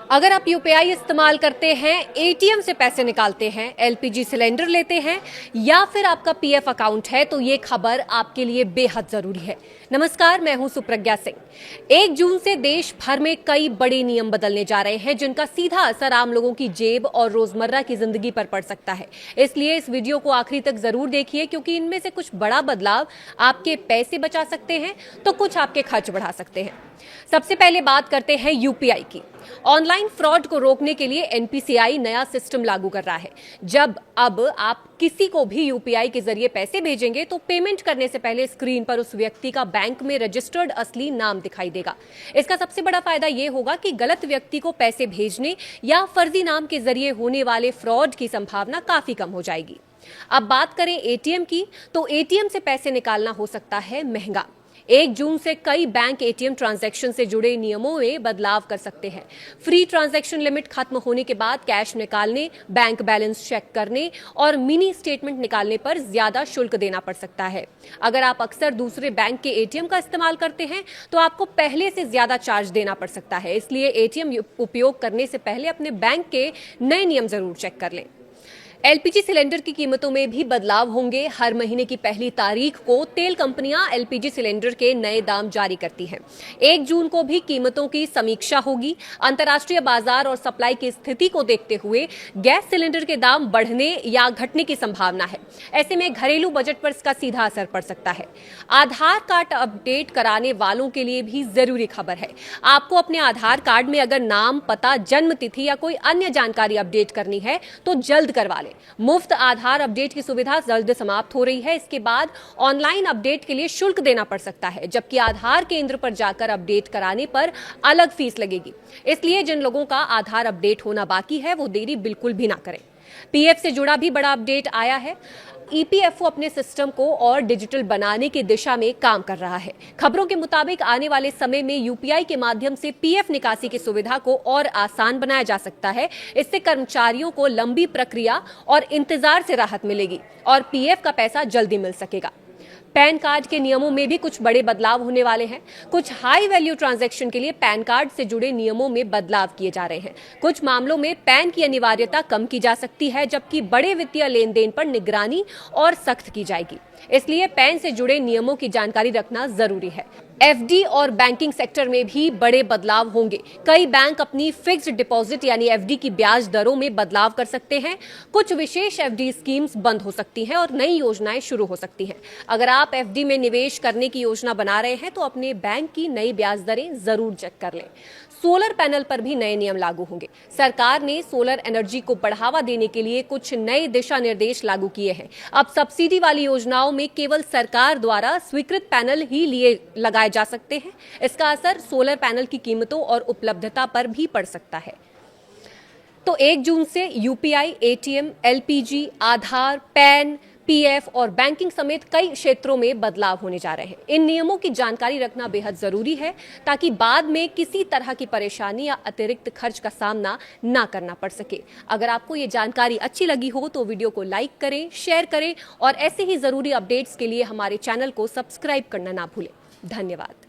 अगर आप यूपीआई इस्तेमाल करते हैं, एटीएम से पैसे निकालते हैं, एलपीजी सिलेंडर लेते हैं या फिर आपका पीएफ अकाउंट है तो ये खबर आपके लिए बेहद जरूरी है। नमस्कार, मैं हूं सुप्रज्ञा सिंह। 1 जून से देश भर में कई बड़े नियम बदलने जा रहे हैं जिनका सीधा असर आम लोगों की जेब और रोजमर्रा की जिंदगी पर पड़ सकता है। इसलिए इस वीडियो को आखिरी तक जरूर देखिए क्योंकि इनमें से कुछ बड़ा बदलाव आपके पैसे बचा सकते हैं तो कुछ आपके खर्च बढ़ा सकते हैं। सबसे पहले बात करते हैं यूपीआई की। ऑनलाइन फ्रॉड को रोकने के लिए एनपीसीआई नया सिस्टम लागू कर रहा है। अब आप किसी को भी यूपीआई के जरिए पैसे भेजेंगे तो पेमेंट करने से पहले स्क्रीन पर उस व्यक्ति का बैंक में रजिस्टर्ड असली नाम दिखाई देगा। इसका सबसे बड़ा फायदा यह होगा कि गलत व्यक्ति को पैसे भेजने या फर्जी नाम के जरिए होने वाले फ्रॉड की संभावना काफी कम हो जाएगी। अब बात करें एटीएम की, तो एटीएम से पैसे निकालना हो सकता है महंगा। 1 जून से कई बैंक एटीएम ट्रांजैक्शन से जुड़े नियमों में बदलाव कर सकते हैं। फ्री ट्रांजैक्शन लिमिट खत्म होने के बाद कैश निकालने, बैंक बैलेंस चेक करने और मिनी स्टेटमेंट निकालने पर ज्यादा शुल्क देना पड़ सकता है। अगर आप अक्सर दूसरे बैंक के एटीएम का इस्तेमाल करते हैं तो आपको पहले से ज्यादा चार्ज देना पड़ सकता है। इसलिए एटीएम उपयोग करने से पहले अपने बैंक के नए नियम जरूर चेक कर लें। एलपीजी सिलेंडर की कीमतों में भी बदलाव होंगे। हर महीने की पहली तारीख को तेल कंपनियां एलपीजी सिलेंडर के नए दाम जारी करती हैं। 1 जून को भी कीमतों की समीक्षा होगी। अंतर्राष्ट्रीय बाजार और सप्लाई की स्थिति को देखते हुए गैस सिलेंडर के दाम बढ़ने या घटने की संभावना है। ऐसे में घरेलू बजट पर इसका सीधा असर पड़ सकता है। आधार कार्ड अपडेट कराने वालों के लिए भी जरूरी खबर है। आपको अपने आधार कार्ड में अगर नाम, पता, जन्म तिथि या कोई अन्य जानकारी अपडेट करनी है तो जल्द करवा लें। मुफ्त आधार अपडेट की सुविधा जल्द समाप्त हो रही है। इसके बाद ऑनलाइन अपडेट के लिए शुल्क देना पड़ सकता है, जबकि आधार केंद्र पर जाकर अपडेट कराने पर अलग फीस लगेगी। इसलिए जिन लोगों का आधार अपडेट होना बाकी है वो देरी बिल्कुल भी ना करें। पीएफ से जुड़ा भी बड़ा अपडेट आया है। ईपीएफओ अपने सिस्टम को और डिजिटल बनाने की दिशा में काम कर रहा है। खबरों के मुताबिक आने वाले समय में यूपीआई के माध्यम से पीएफ निकासी की सुविधा को और आसान बनाया जा सकता है। इससे कर्मचारियों को लंबी प्रक्रिया और इंतजार से राहत मिलेगी और पीएफ का पैसा जल्दी मिल सकेगा। पैन कार्ड के नियमों में भी कुछ बड़े बदलाव होने वाले हैं। कुछ हाई वैल्यू ट्रांजैक्शन के लिए पैन कार्ड से जुड़े नियमों में बदलाव किए जा रहे हैं। कुछ मामलों में पैन की अनिवार्यता कम की जा सकती है, जबकि बड़े वित्तीय लेन देन पर निगरानी और सख्त की जाएगी। इसलिए पैन से जुड़े नियमों की जानकारी रखना जरूरी है। एफडी और बैंकिंग सेक्टर में भी बड़े बदलाव होंगे। कई बैंक अपनी फिक्स्ड डिपॉजिट यानी एफडी की ब्याज दरों में बदलाव कर सकते हैं। कुछ विशेष एफडी स्कीम्स बंद हो सकती हैं और नई योजनाएं शुरू हो सकती हैं। अगर आप एफडी में निवेश करने की योजना बना रहे हैं तो अपने बैंक की नई ब्याज दरें जरूर चेक कर लें। सोलर पैनल पर भी नए नियम लागू होंगे। सरकार ने सोलर एनर्जी को बढ़ावा देने के लिए कुछ नए दिशा निर्देश लागू किए हैं। अब सब्सिडी वाली योजनाओं में केवल सरकार द्वारा स्वीकृत पैनल ही लिए लगाए जा सकते हैं। इसका असर सोलर पैनल की कीमतों और उपलब्धता पर भी पड़ सकता है। तो 1 जून से यूपीआई, एटीएम, एलपीजी, आधार, पैन, पीएफ और बैंकिंग समेत कई क्षेत्रों में बदलाव होने जा रहे हैं। इन नियमों की जानकारी रखना बेहद जरूरी है ताकि बाद में किसी तरह की परेशानी या अतिरिक्त खर्च का सामना ना करना पड़ सके। अगर आपको ये जानकारी अच्छी लगी हो तो वीडियो को लाइक करें, शेयर करें और ऐसे ही जरूरी अपडेट्स के लिए हमारे चैनल को सब्सक्राइब करना ना भूलें। धन्यवाद।